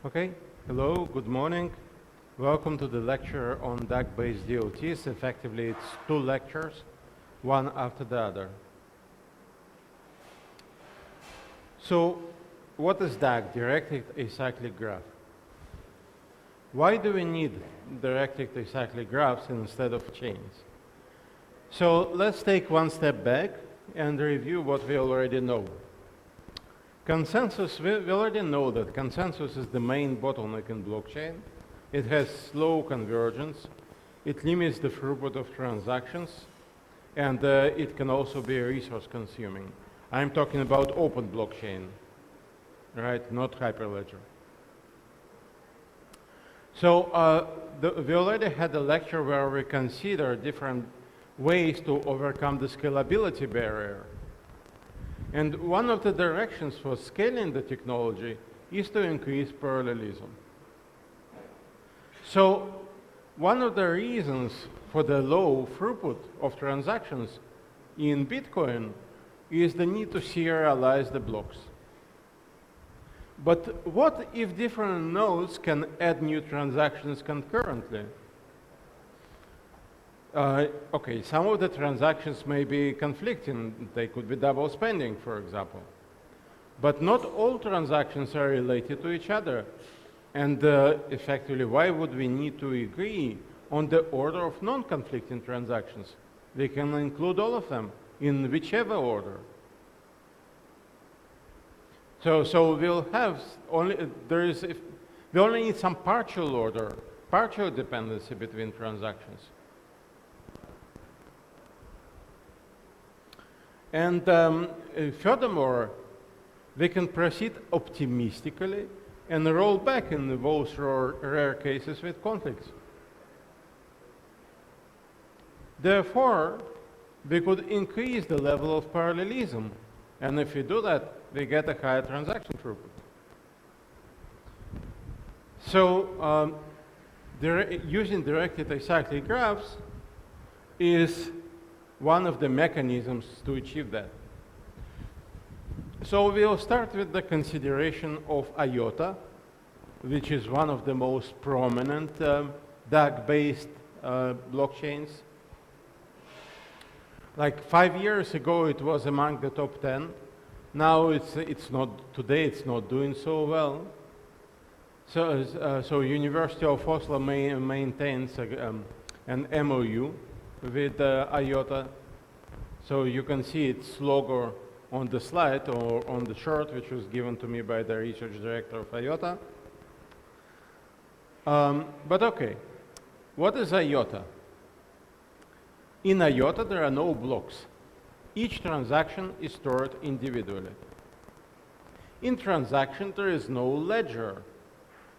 Okay, hello, good morning. Welcome to the lecture on DAG-based DLTs. Effectively, it's two lectures, one after the other. So, what is DAG, directed acyclic graph? Why do we need directed acyclic graphs instead of chains? So, let's take one step back and review what we already know. Consensus, we already know that consensus is the main bottleneck in blockchain. It has slow convergence, it limits the throughput of transactions, and it can also be resource consuming. I'm talking about open blockchain, right, not Hyperledger. So we already had a lecture where we consider different ways to overcome the scalability barrier. And one of the directions for scaling the technology is to increase parallelism. So one of the reasons for the low throughput of transactions in Bitcoin is the need to serialize the blocks. But what if different nodes can add new transactions concurrently? Okay, some of the transactions may be conflicting. They could be double spending, for example. But not all transactions are related to each other. And effectively, why would we need to agree on the order of non-conflicting transactions? We can include all of them in whichever order. So we'll have only, we only need some partial order, partial dependency between transactions. And furthermore, we can proceed optimistically and roll back in those rare cases with conflicts. Therefore, we could increase the level of parallelism. And if we do that, we get a higher transaction throughput. So using directed acyclic graphs is one of the mechanisms to achieve that. So we'll start with the consideration of IOTA, which is one of the most prominent DAG-based blockchains. Like 5 years ago, it was among the top 10. Now it's not, today it's not doing so well. So University of Oslo maintains an MOU with IOTA. So you can see its logo on the slide or on the chart, which was given to me by the research director of IOTA. But okay, what is IOTA? In IOTA, there are no blocks. Each transaction is stored individually. In transaction, there is no ledger.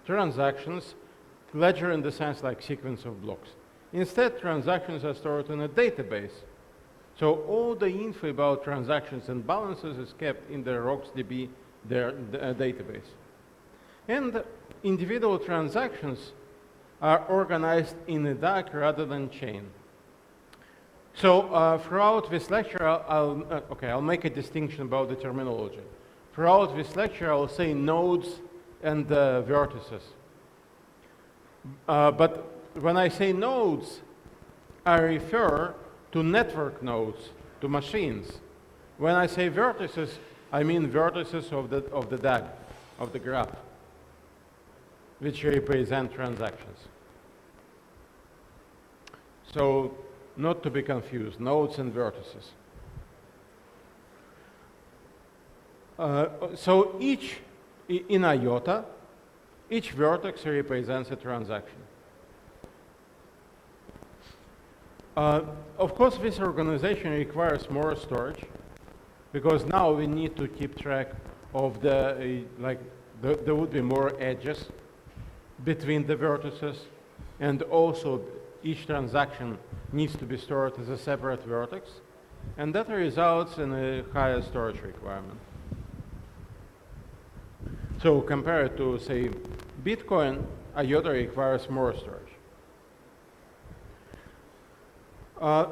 Ledger in the sense like sequence of blocks. Instead, transactions are stored in a database. So all the info about transactions and balances is kept in the RocksDB database. And individual transactions are organized in a DAG rather than chain. So throughout this lecture, I'll make a distinction about the terminology. Throughout this lecture, I'll say nodes and vertices. But when I say nodes, I refer to network nodes, to machines. When I say vertices, I mean vertices of the DAG, of the graph, which represent transactions. So, not to be confused, nodes and vertices. So in IOTA, each vertex represents a transaction. Of course, this organization requires more storage because now we need to keep track of there would be more edges between the vertices, and also each transaction needs to be stored as a separate vertex, and that results in a higher storage requirement. So compared to, say, Bitcoin, IOTA requires more storage.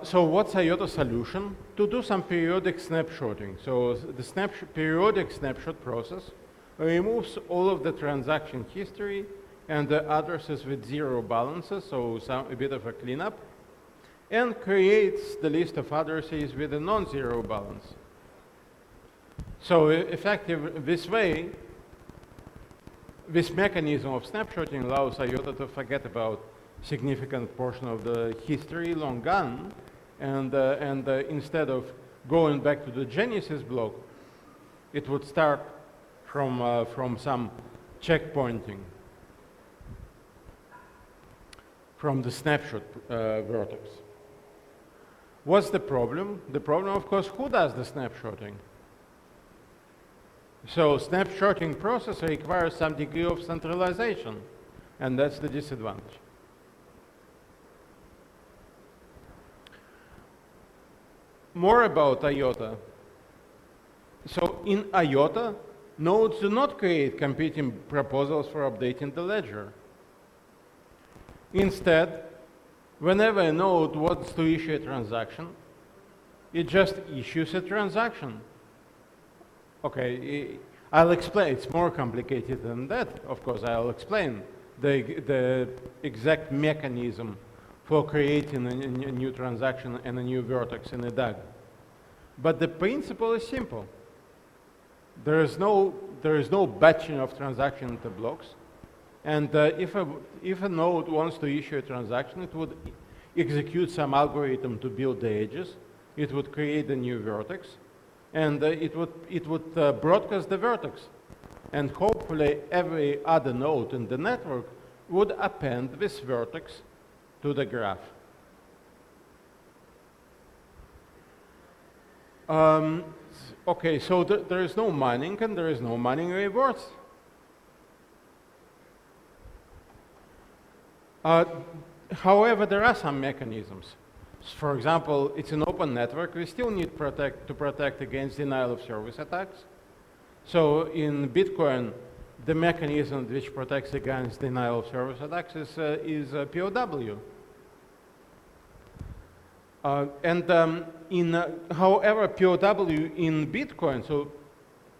So what's IOTA solution? To do some periodic snapshotting. So the periodic snapshot process removes all of the transaction history and the addresses with zero balances, so a bit of a cleanup, and creates the list of addresses with a non-zero balance. So effective this way, this mechanism of snapshotting allows IOTA to forget about significant portion of the history long gone, and instead of going back to the Genesis block, it would start from some checkpointing from the snapshot vertex. What's the problem? The problem, of course, who does the snapshotting? So snapshotting process requires some degree of centralization, and that's the disadvantage. More about IOTA. So in IOTA, nodes do not create competing proposals for updating the ledger. Instead, whenever a node wants to issue a transaction, it just issues a transaction. Okay, I'll explain. It's more complicated than that. Of course, I'll explain the exact mechanism for creating a new transaction and a new vertex in a DAG. But the principle is simple. There is no batching of transactions into blocks. And if a node wants to issue a transaction, it would execute some algorithm to build the edges. It would create a new vertex. And it would broadcast the vertex. And hopefully every other node in the network would append this vertex to the graph. Okay, so there is no mining and there is no mining rewards. However, there are some mechanisms. For example, it's an open network. We still need to protect against denial of service attacks. So in Bitcoin, the mechanism which protects against denial of service attacks is POW. However, POW in Bitcoin, so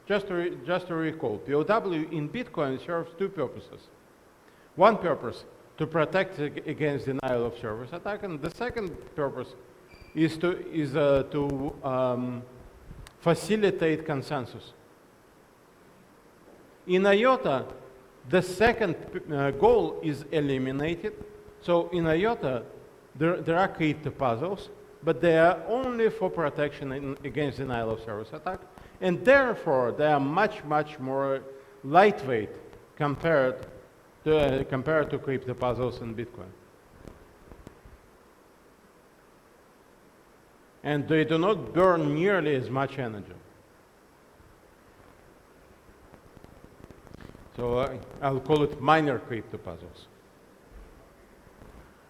just to recall, POW in Bitcoin serves two purposes. One purpose, to protect against denial of service attack, and the second purpose is to facilitate consensus. In IOTA, the second goal is eliminated. So in IOTA, there are crypto puzzles, but they are only for protection against denial of service attack, and therefore they are much more lightweight compared to crypto puzzles in Bitcoin. And they do not burn nearly as much energy. So I'll call it minor crypto puzzles.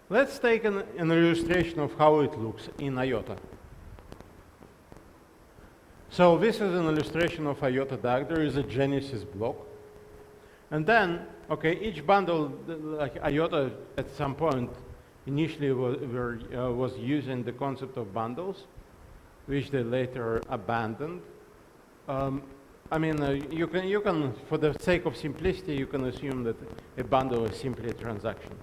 Let's take an illustration of how it looks in IOTA. So this is an illustration of IOTA DAG. There is a Genesis block. And then, okay, each bundle, like IOTA at some point initially was using the concept of bundles, which they later abandoned. I mean, you can, for the sake of simplicity, you can assume that a bundle is simply a transaction,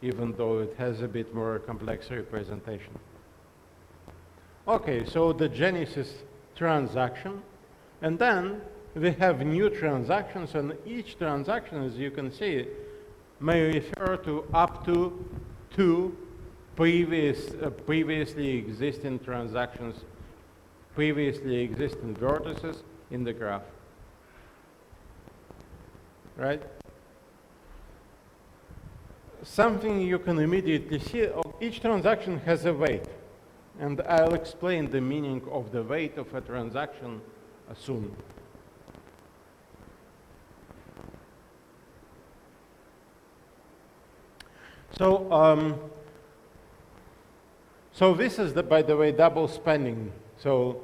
even though it has a bit more complex representation. Okay, so the Genesis transaction, and then we have new transactions, and each transaction, as you can see, may refer to up to two previously existing transactions, previously existing vertices in the graph, right? Something you can immediately see, each transaction has a weight, and I'll explain the meaning of the weight of a transaction soon. So, so this is, by the way, double spanning. So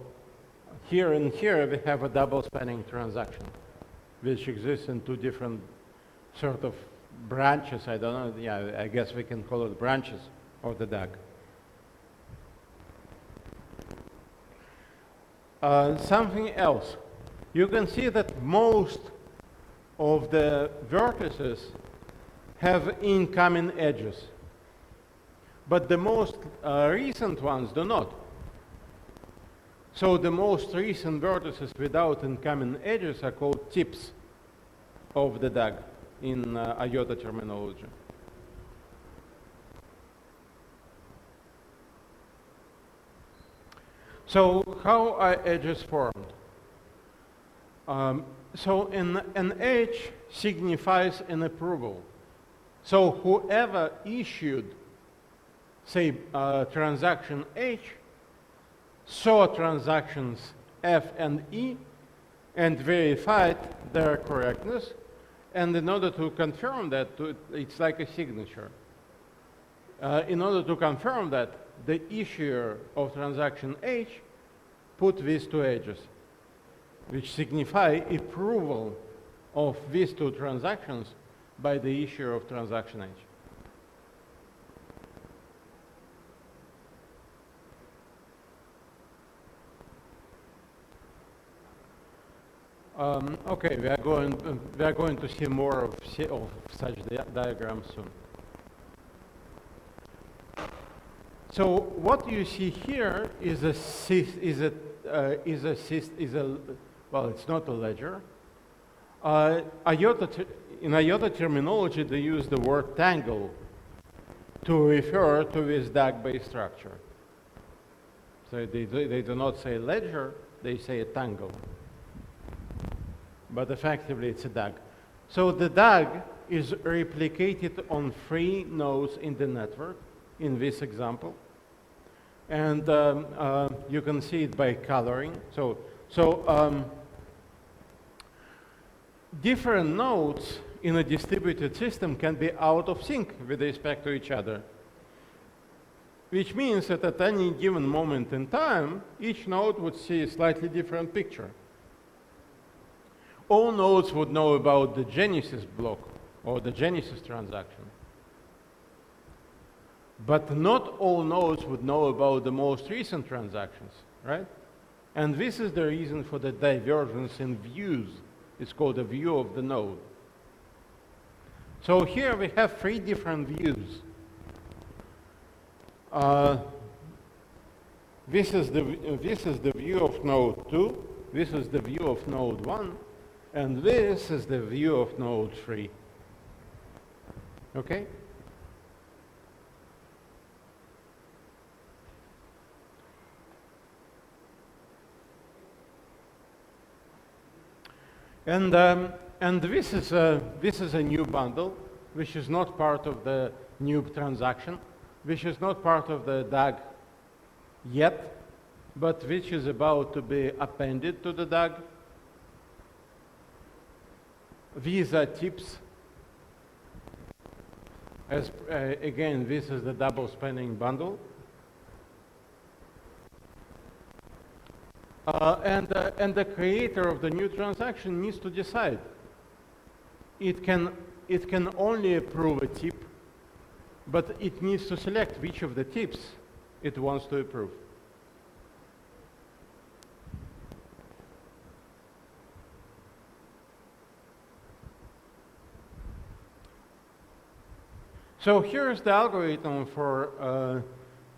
here and here we have a double spanning transaction, which exists in two different sort of branches. I don't know, yeah, I guess we can call it branches of the DAG. Something else. you can see that most of the vertices have incoming edges, but the most recent ones do not. So the most recent vertices without incoming edges are called tips of the DAG in IOTA terminology. So how are edges formed? So an edge signifies an approval. So whoever issued, say, transaction H, saw transactions F and E and verified their correctness, and in order to confirm that, it's like a signature. In order to confirm that, the issuer of transaction H put these two edges, which signify approval of these two transactions by the issuer of transaction H. Okay, we are going to see more of such diagrams soon. So what you see here is well, it's not a ledger. In IOTA terminology, they use the word tangle to refer to this DAG-based structure. So they do not say ledger, they say a tangle. But effectively, it's a DAG. So the DAG is replicated on 3 nodes in the network, in this example. And you can see it by coloring. So different nodes in a distributed system can be out of sync with respect to each other, which means that at any given moment in time, each node would see a slightly different picture. All nodes would know about the Genesis block or the Genesis transaction. But not all nodes would know about the most recent transactions, right? And this is the reason for the divergence in views. It's called a view of the node. So here we have 3 different views. This is the view of node 2, this is the view of node 1, and this is the view of node 3. Okay? And this is a new bundle, which is not part of the new transaction, which is not part of the DAG yet, but which is about to be appended to the DAG. These are tips. Again, this is the double spanning bundle. And the creator of the new transaction needs to decide. It can only approve a tip, but it needs to select which of the tips it wants to approve. So here's the algorithm for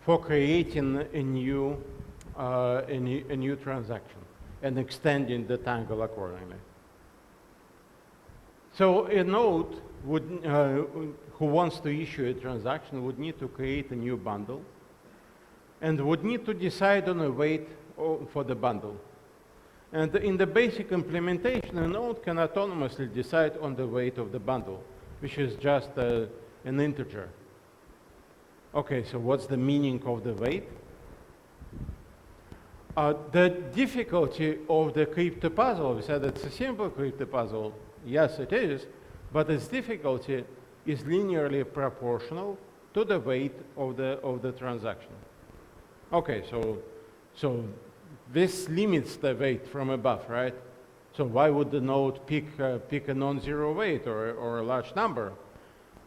creating a new transaction and extending the tangle accordingly. So a node who wants to issue a transaction would need to create a new bundle and would need to decide on a weight for the bundle. And in the basic implementation, a node can autonomously decide on the weight of the bundle, which is just an integer. Okay, so what's the meaning of the weight? The difficulty of the crypto puzzle, we said it's a simple crypto puzzle. Yes, it is, but its difficulty is linearly proportional to the weight of the transaction. Okay, so this limits the weight from above, right? So why would the node pick a non-zero weight or a large number?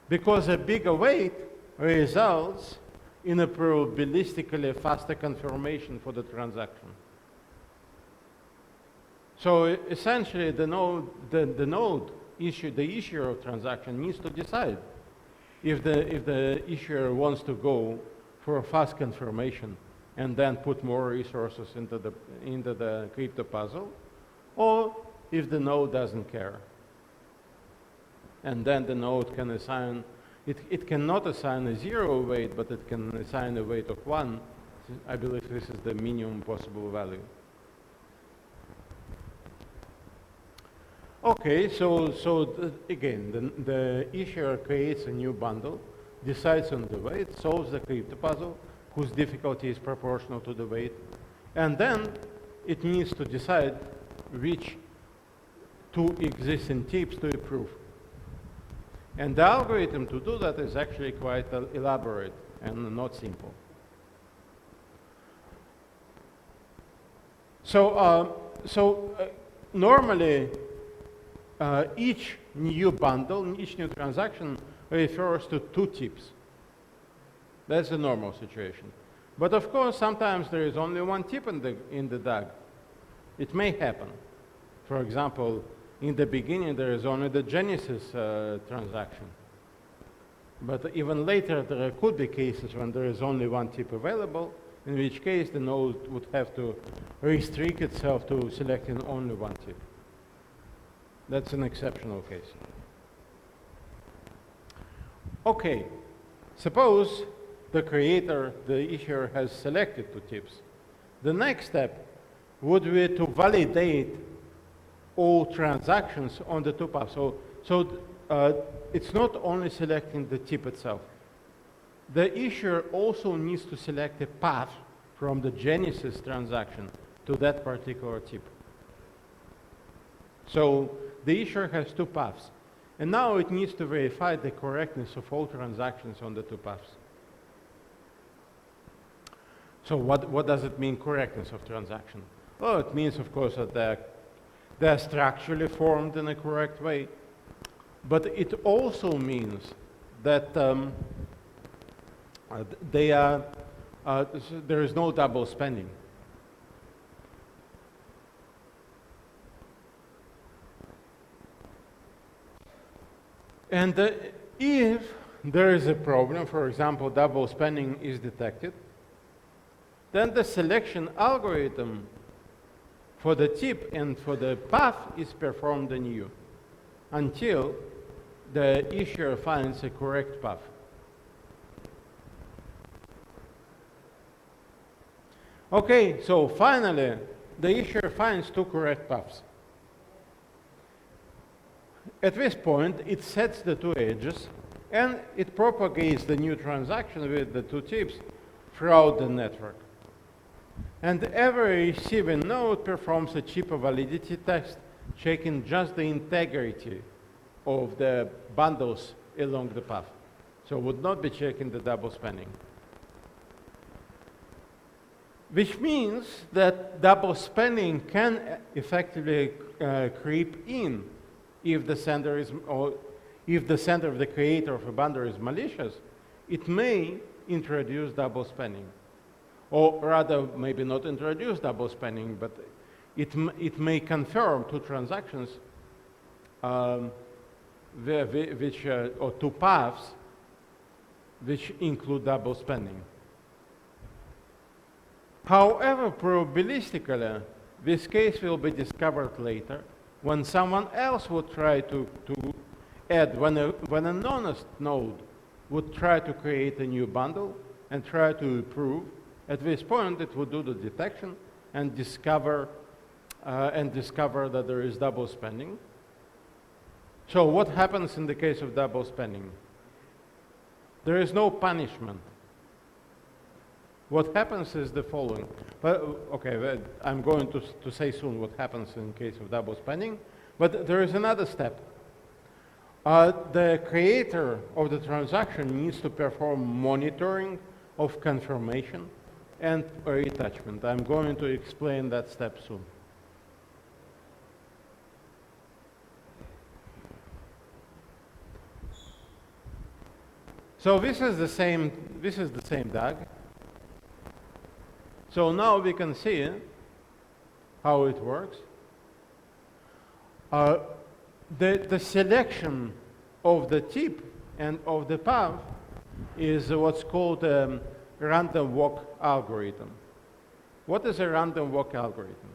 Because a bigger weight results in a probabilistically faster confirmation for the transaction. So essentially, the node issue, the issuer of transaction needs to decide if the issuer wants to go for a fast confirmation and then put more resources into the crypto puzzle, or if the node doesn't care. And then the node can assign, it cannot assign a 0 weight, but it can assign a weight of 1. I believe this is the minimum possible value. Okay, so again, the issuer creates a new bundle, decides on the weight, solves the crypto puzzle, whose difficulty is proportional to the weight, and then it needs to decide which two existing tips to approve. And the algorithm to do that is actually quite elaborate and not simple. Normally, each new bundle, each new transaction refers to two tips. That's a normal situation. But of course, sometimes there is only one tip in the DAG. It may happen. For example, in the beginning, there is only the Genesis transaction. But even later, there could be cases when there is only one tip available, in which case the node would have to restrict itself to selecting only one tip. That's an exceptional case. Okay, suppose the creator, the issuer, has selected two tips. The next step would be to validate all transactions on the two paths. So it's not only selecting the tip itself. The issuer also needs to select a path from the Genesis transaction to that particular tip. So the issuer has two paths. And now it needs to verify the correctness of all transactions on the two paths. So what does it mean, correctness of transaction? Well, it means, of course, that they're structurally formed in a correct way. But it also means that there is no double spending. And if there is a problem, for example, double spending is detected, then the selection algorithm for the tip and for the path is performed anew until the issuer finds a correct path. Okay, so finally, the issuer finds two correct paths. At this point, it sets the two edges and it propagates the new transaction with the two tips throughout the network. And every receiving node performs a chip validity test, checking just the integrity of the bundles along the path. So would not be checking the double spending. Which means that double spending can effectively creep in if the sender is, or if the sender of the creator of a bundle is malicious. It may introduce double spending. Or rather, maybe not introduce double spending, but it may confirm two transactions or two paths which include double spending. However, probabilistically, this case will be discovered later when someone else would try to add, when an honest node would try to create a new bundle and try to approve. At this point, it would do the detection and discover that there is double spending. So what happens in the case of double spending? There is no punishment. What happens is the following. Okay, I'm going to say soon what happens in case of double spending, but there is another step. The creator of the transaction needs to perform monitoring of confirmation and retouchment. I'm going to explain that step soon. So this is the same DAG. So now we can see how it works. Uh, the selection of the tip and of the path is what's called a random walk algorithm. What is a random walk algorithm?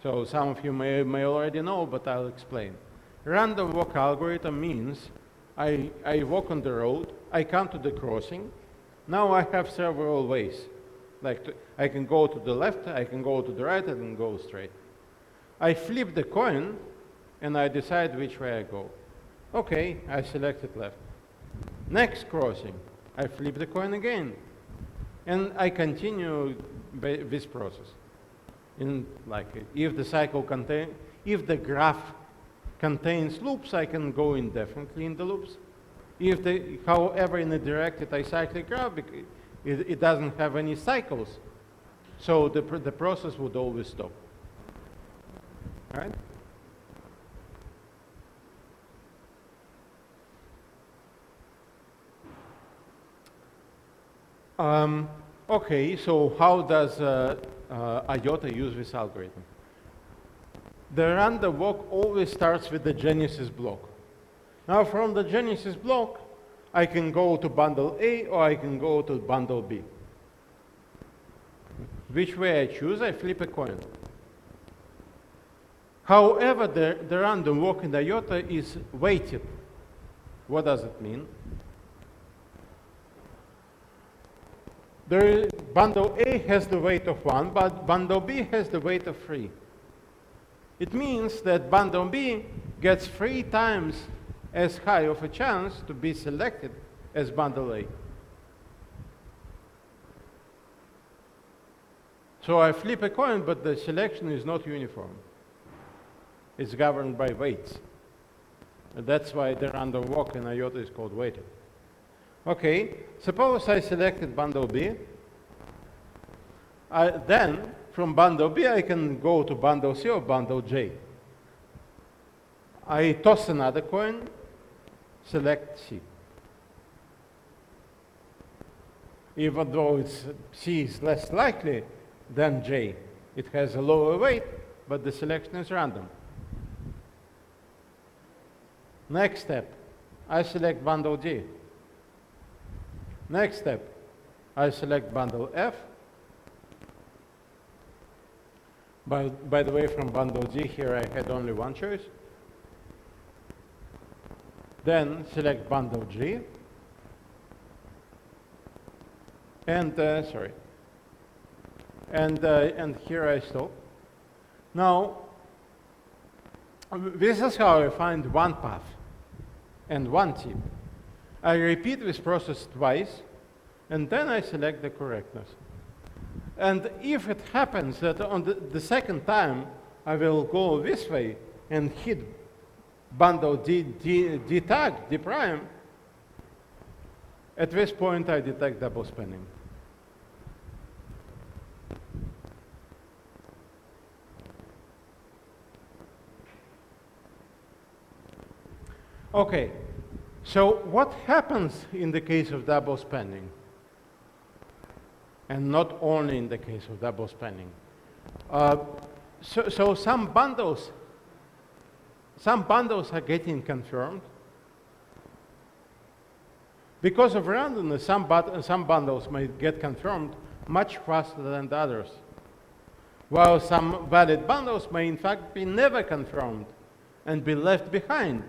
So some of you may already know, but I'll explain. Random walk algorithm means I walk on the road, I come to the crossing, now I have several ways. I can go to the left, I can go to the right, I can go straight. I flip the coin and I decide which way I go. Okay, I selected left. Next crossing, I flip the coin again. And I continue this process. If the graph contains loops, I can go indefinitely in the loops. However, in a directed acyclic graph, it doesn't have any cycles, so the process would always stop. All right? Okay, so how does IOTA use this algorithm? The random walk always starts with the genesis block. Now from the genesis block, I can go to bundle A or I can go to bundle B. Which way I choose, I flip a coin. However, the random walk in IOTA is weighted. What does it mean? Bundle A has the weight of 1, but bundle B has the weight of 3. It means that bundle B gets 3 times as high of a chance to be selected as bundle A. So I flip a coin, but the selection is not uniform. It's governed by weights. And that's why the random walk in IOTA is called weighted. Okay, suppose I selected bundle B. Then, from bundle B, I can go to bundle C or bundle J. I toss another coin, select C. Even though C is less likely than J, it has a lower weight, but the selection is random. Next step, I select bundle D. Next step, I select bundle F. By the way, from bundle G here I had only one choice. Then select bundle G. And here I stop. Now, this is how I find one path and one tip. I repeat this process twice, and then I select the correctness. And if it happens that on the second time I will go this way and hit bundle D tag, D prime, at this point I detect double spending. Okay, so what happens in the case of double spending? And not only in the case of double spending. So some bundles are getting confirmed. Because of randomness, some bundles may get confirmed much faster than the others, while some valid bundles may in fact be never confirmed and be left behind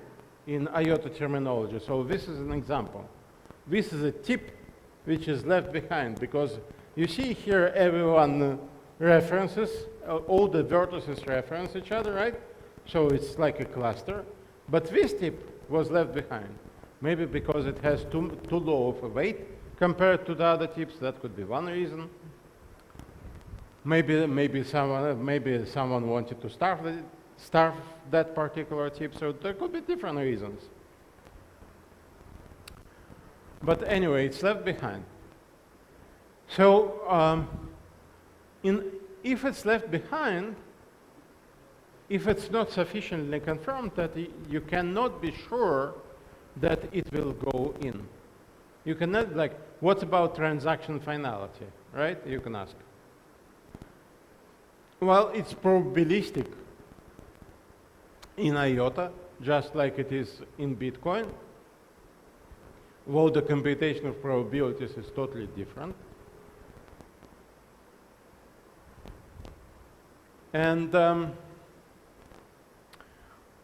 in IOTA terminology. So this is an example. This is a tip which is left behind, because you see here everyone references, all the vertices reference each other, right? So it's like a cluster. But this tip was left behind. Maybe because it has too low of a weight compared to the other tips. That could be one reason. Maybe someone wanted to starve that particular tip. So there could be different reasons. But anyway, it's left behind. So if it's left behind, if it's not sufficiently confirmed, that you cannot be sure that it will go in. You cannot, what about transaction finality, right? You can ask. Well, it's probabilistic. in IOTA, just like it is in Bitcoin, though the computation of probabilities is totally different. And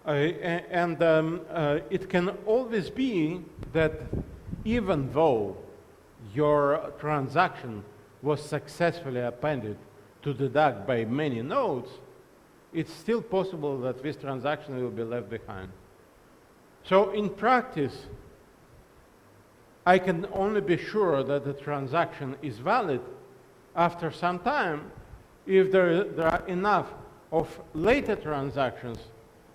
it can always be that even though your transaction was successfully appended to the DAG by many nodes, it's still possible that this transaction will be left behind. So in practice, I can only be sure that the transaction is valid after some time if there are enough of later transactions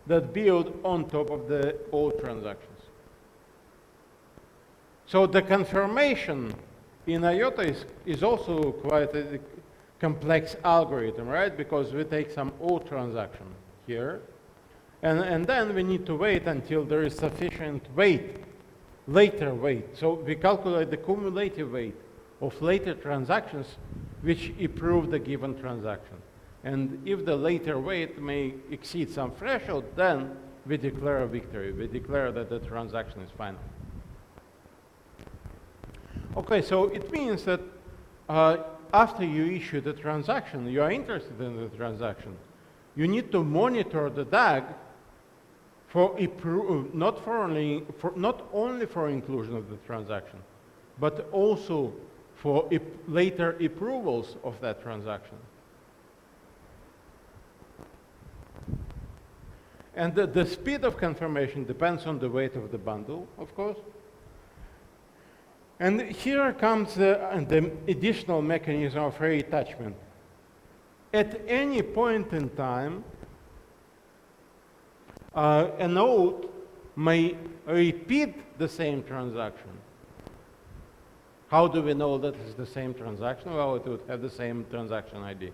that build on top of the old transactions. So the confirmation in IOTA is also quite a complex algorithm, right? Because we take some old transaction here, and then we need to wait until there is sufficient weight, later weight. So we calculate the cumulative weight of later transactions which approve the given transaction. And if the later weight may exceed some threshold, then we declare a victory. We declare that the transaction is final. Okay, so it means that after you issue the transaction, you are interested in the transaction, you need to monitor the DAG for not only for inclusion of the transaction, but also for later approvals of that transaction. And the speed of confirmation depends on the weight of the bundle, of course. And here comes the additional mechanism of reattachment. At any point in time, a node may repeat the same transaction. How do we know that it's the same transaction? Well, it would have the same transaction ID.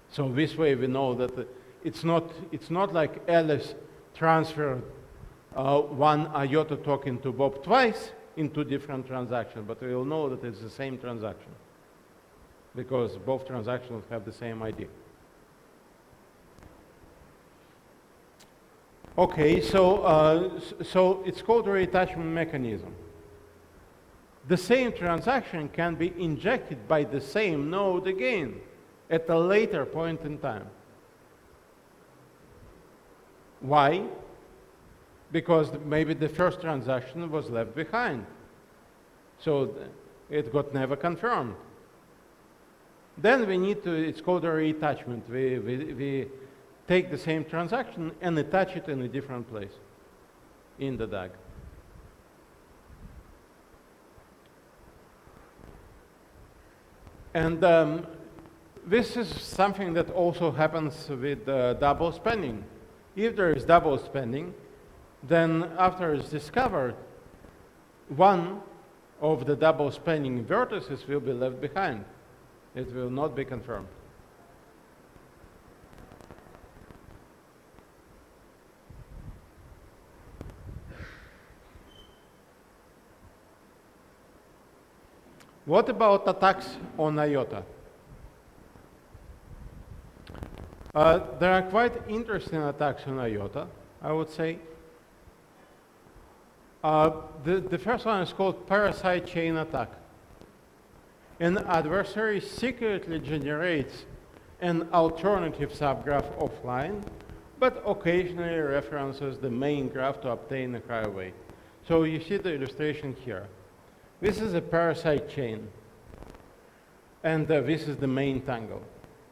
So this way we know that it's not like Alice transferred one IOTA token to Bob twice in two different transactions, but we will know that it's the same transaction because both transactions have the same ID. Okay, so it's called a reattachment mechanism. The same transaction can be injected by the same node again at a later point in time. Why? Because maybe the first transaction was left behind. So it got never confirmed. Then we need to, it's called a reattachment. We take the same transaction and attach it in a different place in the DAG. And this is something that also happens with double spending. If there is double spending, then after it's discovered, one of the double spending vertices will be left behind. It will not be confirmed. What about attacks on IOTA? There are quite interesting attacks on IOTA, I would say. The first one is called parasite chain attack. An adversary secretly generates an alternative subgraph offline, but occasionally references the main graph to obtain a higher weight. So you see the illustration here. This is a parasite chain, and this is the main tangle.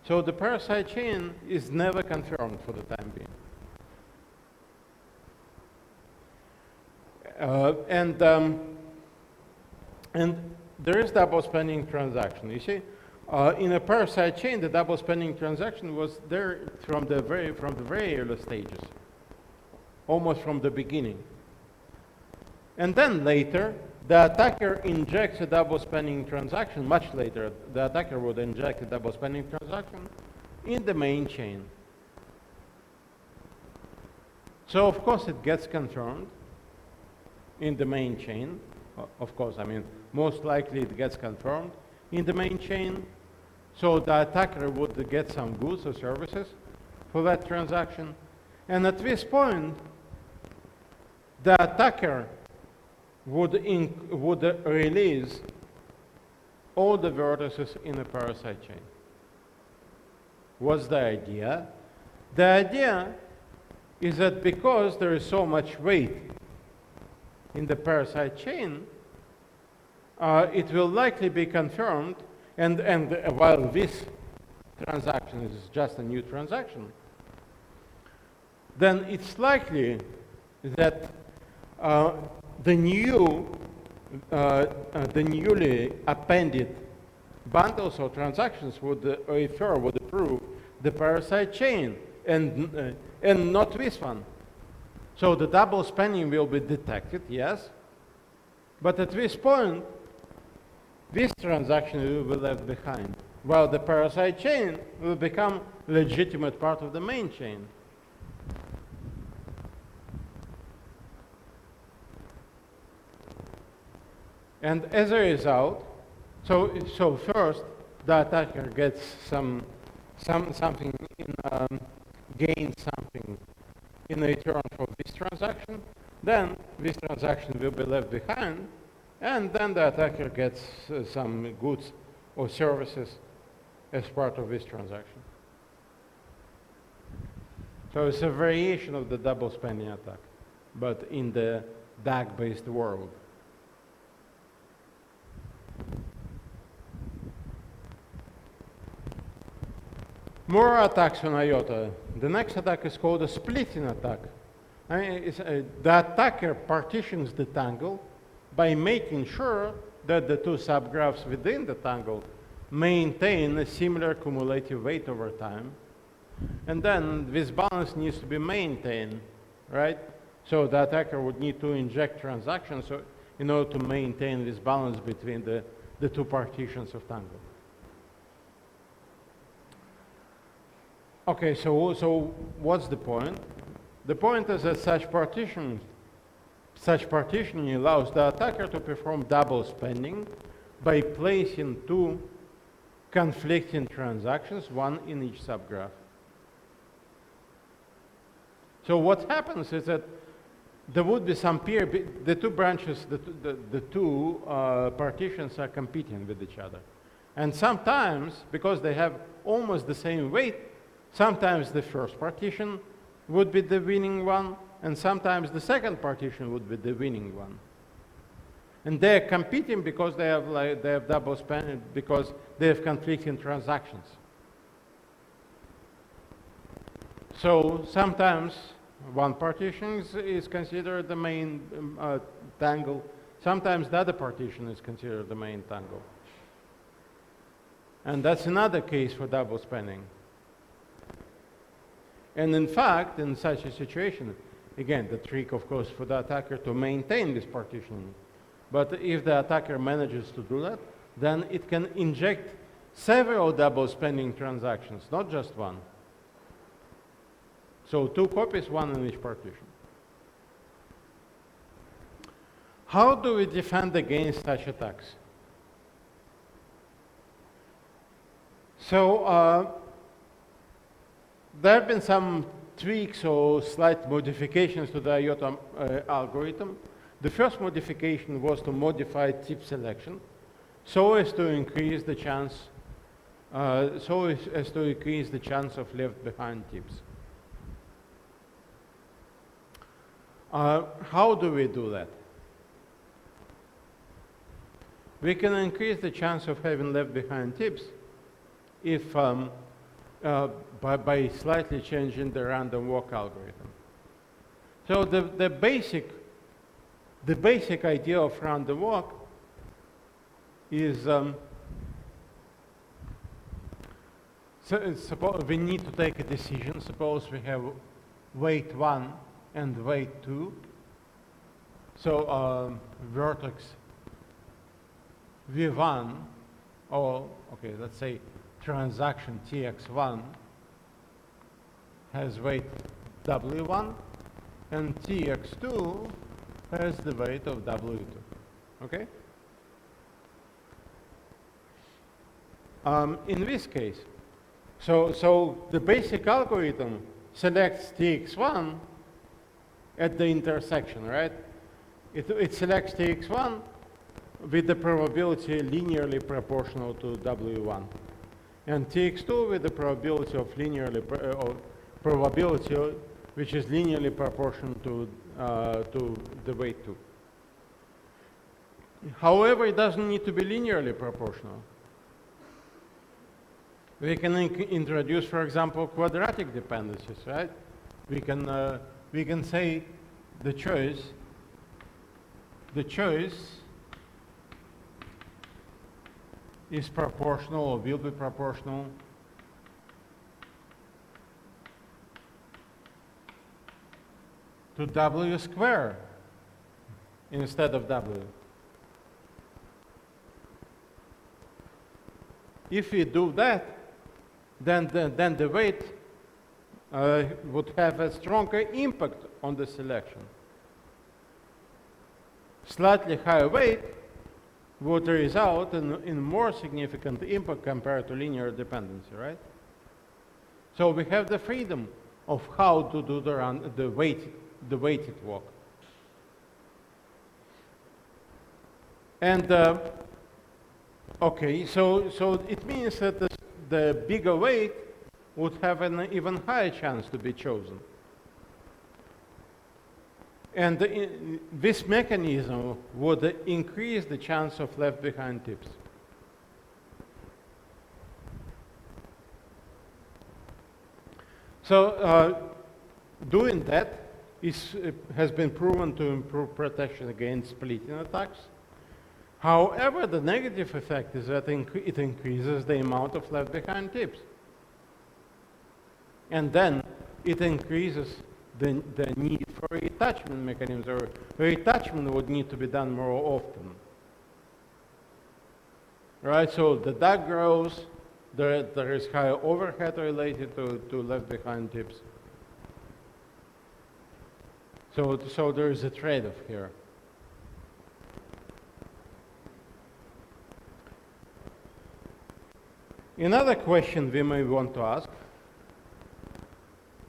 So the parasite chain is never confirmed for the time being. And there is double spending transaction. You see, in a parasite chain, the double spending transaction was there from the very early stages, almost from the beginning. And then later, the attacker injects a double spending transaction. Much later, the attacker would inject a double spending transaction in the main chain. So of course it gets confirmed in the main chain. Of course, I mean, most likely it gets confirmed in the main chain. So the attacker would get some goods or services for that transaction. And at this point, the attacker would release all the vertices in a parasite chain. What's the idea? The idea is that because there is so much weight in the parasite chain, it will likely be confirmed, and while this transaction is just a new transaction, then it's likely that the newly appended bundles or transactions would approve the parasite chain and not this one. So the double spending will be detected, yes, but at this point, this transaction will be left behind, while the parasite chain will become a legitimate part of the main chain. And as a result, so first the attacker gets something gains something in return for this transaction. Then this transaction will be left behind, and then the attacker gets some goods or services as part of this transaction. So it's a variation of the double spending attack, but in the DAG-based world. More attacks on IOTA. The next attack is called a splitting attack. The attacker partitions the tangle by making sure that the two subgraphs within the tangle maintain a similar cumulative weight over time. And then this balance needs to be maintained, right? So the attacker would need to inject transactions in order to maintain this balance between the two partitions of tangle. Okay, so what's the point? The point is that such partitioning allows the attacker to perform double spending by placing two conflicting transactions, one in each subgraph. So what happens is that there would be some the two branches, the two partitions are competing with each other. And sometimes, because they have almost the same weight, sometimes the first partition would be the winning one, and sometimes the second partition would be the winning one. And they're competing because they have double spending, because they have conflicting transactions. So sometimes one partition is considered the main tangle. Sometimes the other partition is considered the main tangle. And that's another case for double spending. And in fact, in such a situation, again, the trick, of course, for the attacker to maintain this partitioning. But if the attacker manages to do that, then it can inject several double spending transactions, not just one. So two copies, one in each partition. How do we defend against such attacks? So there have been some tweaks or slight modifications to the IOTA algorithm. The first modification was to modify tip selection so as to increase the chance of left behind tips. How do we do that? We can increase the chance of having left behind tips if by slightly changing the random walk algorithm. So the basic idea of random walk is suppose we need to take a decision. Suppose we have weight 1 and weight 2. So vertex V1, or okay, let's say transaction TX1 has weight W1, and TX2 has the weight of W2. Okay? In this case, so the basic algorithm selects TX1 at the intersection, right? It selects TX1 with the probability linearly proportional to W1, and TX2 with the probability of probability which is linearly proportional to the weight 2. However, it doesn't need to be linearly proportional. We can introduce, for example, quadratic dependencies, right? We can say the choice is proportional or will be proportional to W squared instead of W. If we do that, then the weight would have a stronger impact on the selection. Slightly higher weight would result in more significant impact compared to linear dependency, right? So we have the freedom of how to do the weighted walk. And okay, so it means that the bigger weight would have an even higher chance to be chosen. And this mechanism would increase the chance of left behind tips. So doing that has been proven to improve protection against splitting attacks. However, the negative effect is that it increases the amount of left behind tips. And then it increases the need for retouchment mechanisms, or retouchment would need to be done more often. Right, so the DAG grows, there is higher overhead related to left behind tips. So there is a trade-off here. Another question we may want to ask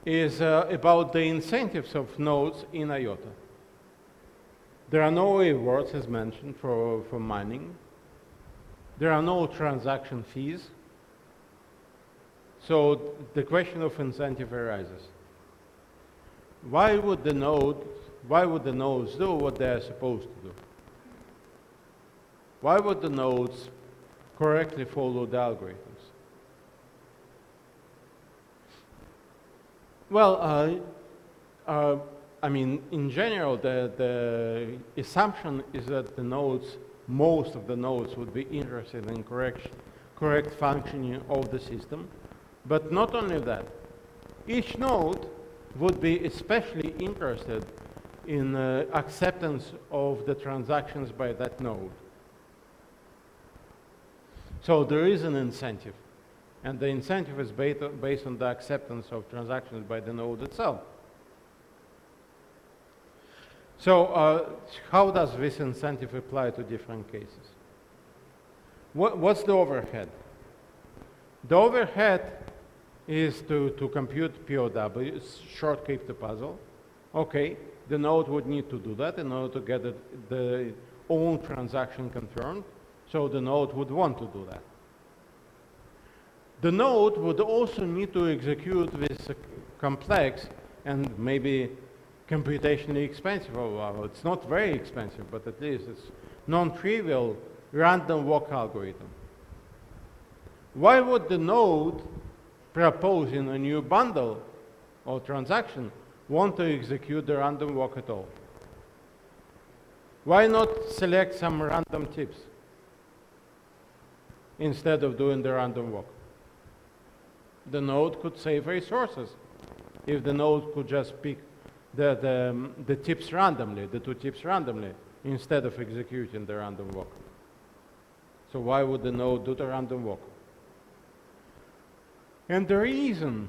is about the incentives of nodes in IOTA. There are no rewards, as mentioned, for mining. There are no transaction fees. So the question of incentive arises. Why would the nodes do what they are supposed to do? Why would the nodes correctly follow the algorithms? Well, I mean, in general, the assumption is that the nodes, most of the nodes, would be interested in correct functioning of the system. But not only that, each node would be especially interested in acceptance of the transactions by that node. So there is an incentive. And the incentive is based on the acceptance of transactions by the node itself. So how does this incentive apply to different cases? What's the overhead? The overhead is to compute POW, short crypto puzzle. Okay, the node would need to do that in order to get the own transaction confirmed. So the node would want to do that. The node would also need to execute this complex and maybe computationally expensive, well, it's not very expensive, but at least it's non-trivial random walk algorithm. Why would the node proposing a new bundle or transaction want to execute the random walk at all? Why not select some random tips instead of doing the random walk? The node could save resources if the node could just pick the tips randomly, the two tips randomly, instead of executing the random walk. So why would the node do the random walk? And the reason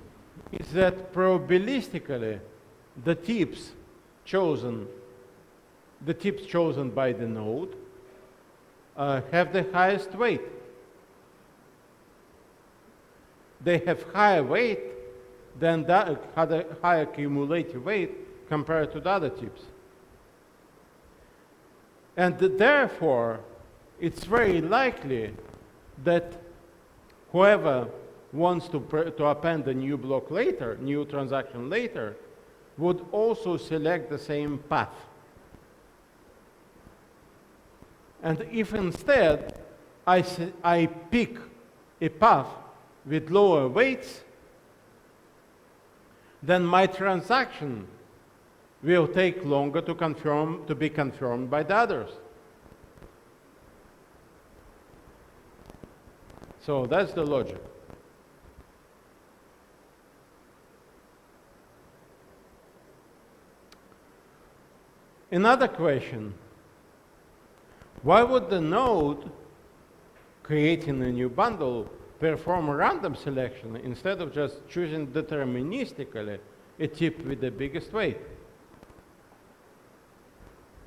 is that probabilistically the tips chosen by the node have the highest weight. They have higher weight then that had a higher cumulative weight compared to the other tips. And therefore, it's very likely that whoever wants to append a new block later, new transaction later, would also select the same path. And if instead I pick a path with lower weights, then my transaction will take longer to be confirmed by the others. So that's the logic. Another question: why would the node creating a new bundle perform a random selection instead of just choosing deterministically a tip with the biggest weight?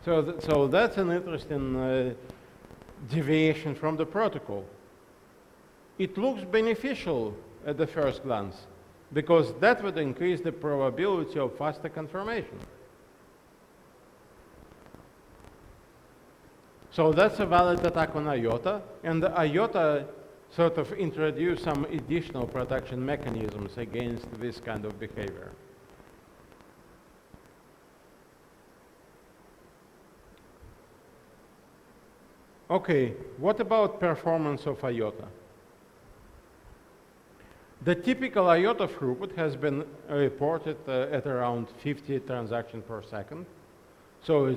So that's an interesting deviation from the protocol. It looks beneficial at the first glance, because that would increase the probability of faster confirmation. So that's a valid attack on IOTA, and IOTA sort of introduced some additional protection mechanisms against this kind of behavior. Okay, what about performance of IOTA? The typical IOTA throughput has been reported at around 50 transactions per second. So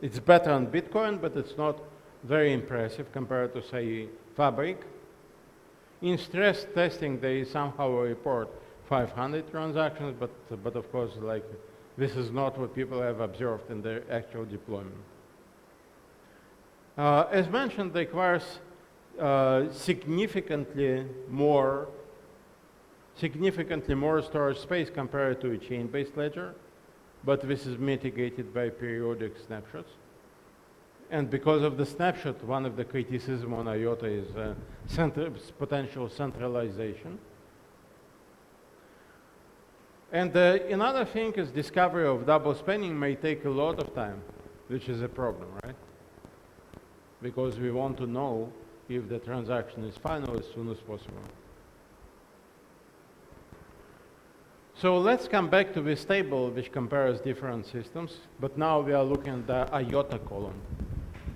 it's better on Bitcoin, but it's not very impressive compared to, say, Fabric. In stress testing, they somehow report 500 transactions, but of course, like, this is not what people have observed in their actual deployment. As mentioned, it requires significantly more storage space compared to a chain-based ledger, but this is mitigated by periodic snapshots. And because of the snapshot, one of the criticisms on IOTA is potential centralization. And another thing is discovery of double spending may take a lot of time, which is a problem, right? Because we want to know if the transaction is final as soon as possible. So let's come back to this table which compares different systems, but now we are looking at the IOTA column.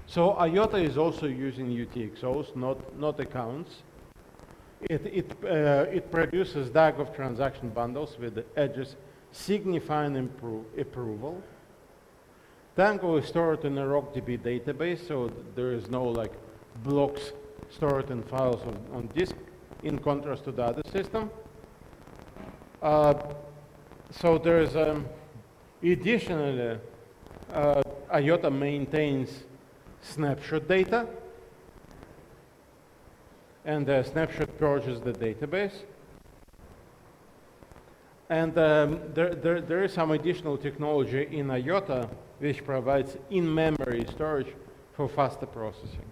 So IOTA is also using UTXOs, not accounts. It produces DAG of transaction bundles with the edges signifying approval. Tango is stored in a RockDB database, so there is no like blocks stored in files on disk, in contrast to the other system. So there is additionally, IOTA maintains snapshot data, and the snapshot purges the database. And there is some additional technology in IOTA which provides in-memory storage for faster processing.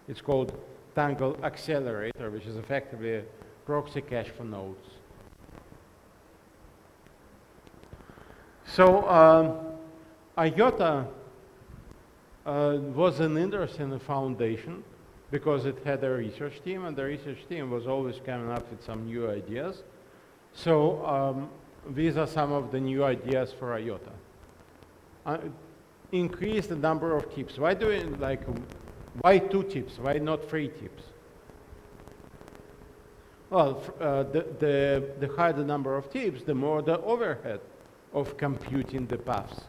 It's called Tangle Accelerator, which is effectively a proxy cache for nodes. So IOTA was an interesting foundation because it had a research team, and the research team was always coming up with some new ideas. So these are some of the new ideas for IOTA. Increase the number of tips. Why 2 tips? Why not 3 tips? Well, the higher the number of tips, the more the overhead of computing the paths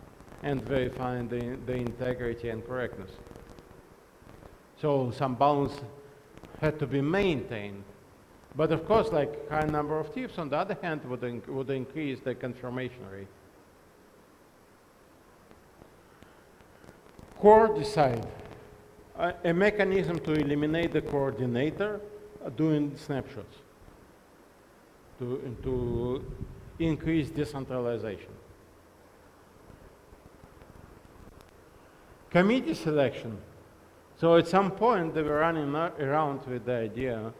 and verifying the integrity and correctness. So some balance had to be maintained. But of course, like high number of tips, on the other hand, would increase the confirmation rate. Core decide, a mechanism to eliminate the coordinator doing snapshots to increase decentralization. Committee selection. So at some point, they were running around with the idea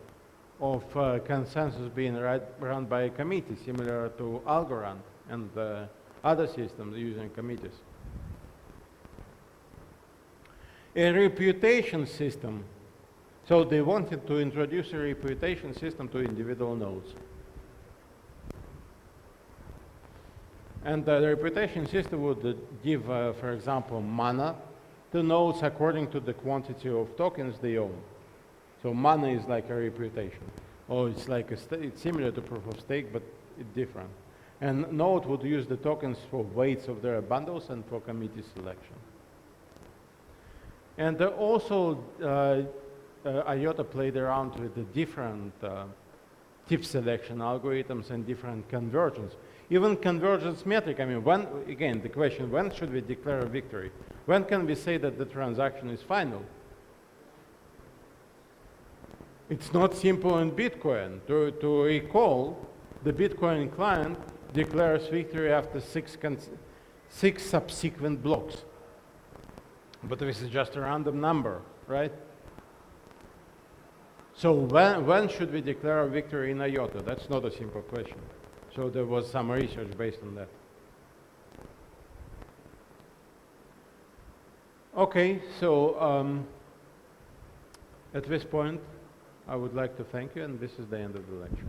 of consensus being run by a committee, similar to Algorand and other systems using committees. A reputation system. So they wanted to introduce a reputation system to individual nodes. And the reputation system would give, for example, mana to nodes according to the quantity of tokens they own. So mana is like a reputation. Or it's like it's similar to proof of stake, but it's different. And node would use the tokens for weights of their bundles and for committee selection. And also, IOTA played around with the different tip selection algorithms and different convergence. Even convergence metric, I mean, when, again, the question, when should we declare a victory? When can we say that the transaction is final? It's not simple in Bitcoin. To recall, the Bitcoin client declares victory after six subsequent blocks. But this is just a random number, right? So when should we declare a victory in IOTA? That's not a simple question. So there was some research based on that. Okay, so at this point, I would like to thank you, and this is the end of the lecture.